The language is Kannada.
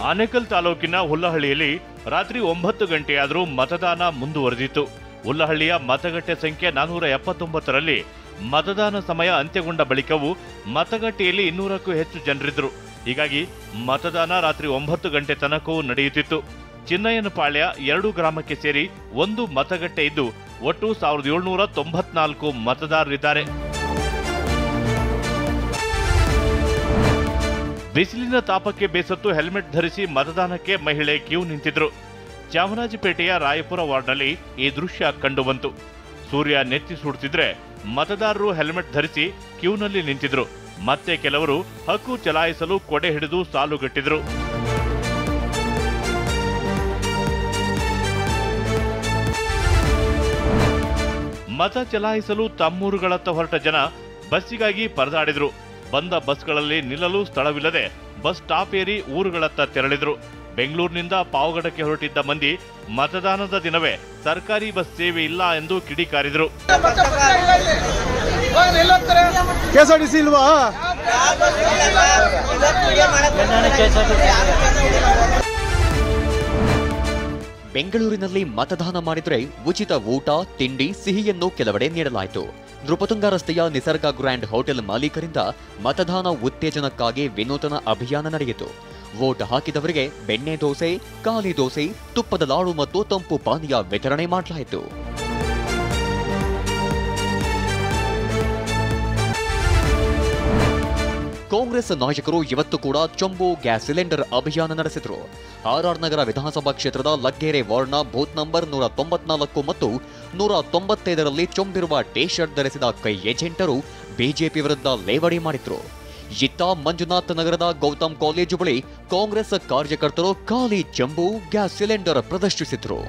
ಆನೇಕಲ್ ತಾಲೂಕಿನ ಹುಲ್ಲಹಳ್ಳಿಯಲ್ಲಿ ರಾತ್ರಿ 9 ಗಂಟೆಯಾದರೂ ಮತದಾನ ಮುಂದುವರೆದಿತ್ತು. ಹುಲ್ಲಹಳ್ಳಿಯ ಮತಗಟ್ಟೆ ಸಂಖ್ಯೆ 479ರಲ್ಲಿ ಮತದಾನ ಸಮಯ ಅಂತ್ಯಗೊಂಡ ಬಳಿಕವೂ ಮತಗಟ್ಟೆಯಲ್ಲಿ 200ಕ್ಕೂ ಹೆಚ್ಚು ಜನರಿದ್ದರು. ಹೀಗಾಗಿ ಮತದಾನ ರಾತ್ರಿ 9 ಗಂಟೆ ತನಕವೂ ನಡೆಯುತ್ತಿತ್ತು. ಚಿನ್ನಯ್ಯನಪಾಳ್ಯ 2 ಗ್ರಾಮಕ್ಕೆ ಸೇರಿ 1 ಮತಗಟ್ಟೆ ಇದ್ದು ಒಟ್ಟು 1794 ಮತದಾರರಿದ್ದಾರೆ. ಬಿಸಿಲಿನ ತಾಪಕ್ಕೆ ಬೇಸತ್ತು ಹೆಲ್ಮೆಟ್ ಧರಿಸಿ ಮತದಾನಕ್ಕೆ ಮಹಿಳೆ ಕ್ಯೂ ನಿಂತಿದ್ರು. ಚಾಮರಾಜಪೇಟೆಯ ರಾಯಪುರ ವಾರ್ಡ್ನಲ್ಲಿ ಈ ದೃಶ್ಯ ಕಂಡುಬಂತು. ಸೂರ್ಯ ನೆತ್ತಿ ಸುಡುತ್ತಿದ್ರೆ ಮತದಾರರು ಹೆಲ್ಮೆಟ್ ಧರಿಸಿ ಕ್ಯೂನಲ್ಲಿ ನಿಂತಿದ್ರು. ಮತ್ತೆ ಕೆಲವರು ಹಕ್ಕು ಚಲಾಯಿಸಲು ಕೊಡೆ ಹಿಡಿದು ಸಾಲುಗಟ್ಟಿದ್ರು. ಮತ ಚಲಾಯಿಸಲು ತಮ್ಮೂರುಗಳತ್ತ ಹೊರಟ ಜನ ಬಸ್ಸಿಗಾಗಿ ಪರದಾಡಿದ್ರು. ಬಂದ ಬಸ್ಗಳಲ್ಲಿ ನಿಲ್ಲಲು ಸ್ಥಳವಿಲ್ಲದೆ ಬಸ್ ಸ್ಟಾಪ್ ಏರಿ ಊರುಗಳತ್ತ ತೆರಳಿದ್ರು. ಬೆಂಗಳೂರಿನಿಂದ ಪಾವಗಡಕ್ಕೆ ಹೊರಟಿದ್ದ ಮಂದಿ ಮತದಾನದ ದಿನವೇ ಸರ್ಕಾರಿ ಬಸ್ ಸೇವೆ ಇಲ್ಲ ಎಂದು ಕಿಡಿಕಾರಿದ್ರು. ಬೆಂಗಳೂರಿನಲ್ಲಿ ಮತದಾನ ಮಾಡಿದರೆ ಉಚಿತ ಊಟ, ತಿಂಡಿ, ಸಿಹಿಯನ್ನು ಕೆಲವೆಡೆ ನೀಡಲಾಯಿತು. ನೃಪತುಂಗ ರಸ್ತೆಯ ನಿಸರ್ಗ ಗ್ರ್ಯಾಂಡ್ ಹೋಟೆಲ್ ಮಾಲೀಕರಿಂದ ಮತದಾನ ಉತ್ತೇಜನಕ್ಕಾಗಿ ವಿನೂತನ ಅಭಿಯಾನ ನಡೆಯಿತು. ವೋಟ್ ಹಾಕಿದವರಿಗೆ ಬೆಣ್ಣೆ ದೋಸೆ, ಖಾಲಿ ದೋಸೆ, ತುಪ್ಪದ ಲಾಡು ಮತ್ತು ತಂಪು ಪಾನೀಯ ವಿತರಣೆ ಮಾಡಲಾಯಿತು. ಕಾಂಗ್ರೆಸ್ ನಾಯಕರು ಇವತ್ತು ಕೂಡ ಚೊಂಬು ಗ್ಯಾಸ್ ಸಿಲಿಂಡರ್ ಅಭಿಯಾನ ನಡೆಸಿದರು. ಆರ್ಆರ್ ನಗರ ವಿಧಾನಸಭಾ ಕ್ಷೇತ್ರದ ಲಗ್ಗೆರೆ ವಾರ್ಡ್ನ ಬೂತ್ ನಂಬರ್ 194 ಮತ್ತು 195ರಲ್ಲಿ ಚೊಂಬಿರುವ ಟೀ ಶರ್ಟ್ ಧರಿಸಿದ ಕೈ ಏಜೆಂಟರು ಬಿಜೆಪಿ ವಿರುದ್ಧ ಲೇವಡಿ ಮಾಡಿದ್ರು. ಇತ್ತ ಮಂಜುನಾಥ್ ನಗರದ ಗೌತಮ್ ಕಾಲೇಜು ಬಳಿ ಕಾಂಗ್ರೆಸ್ ಕಾರ್ಯಕರ್ತರು ಖಾಲಿ ಚೊಂಬು ಗ್ಯಾಸ್ ಸಿಲಿಂಡರ್ ಪ್ರದರ್ಶಿಸಿದ್ರು.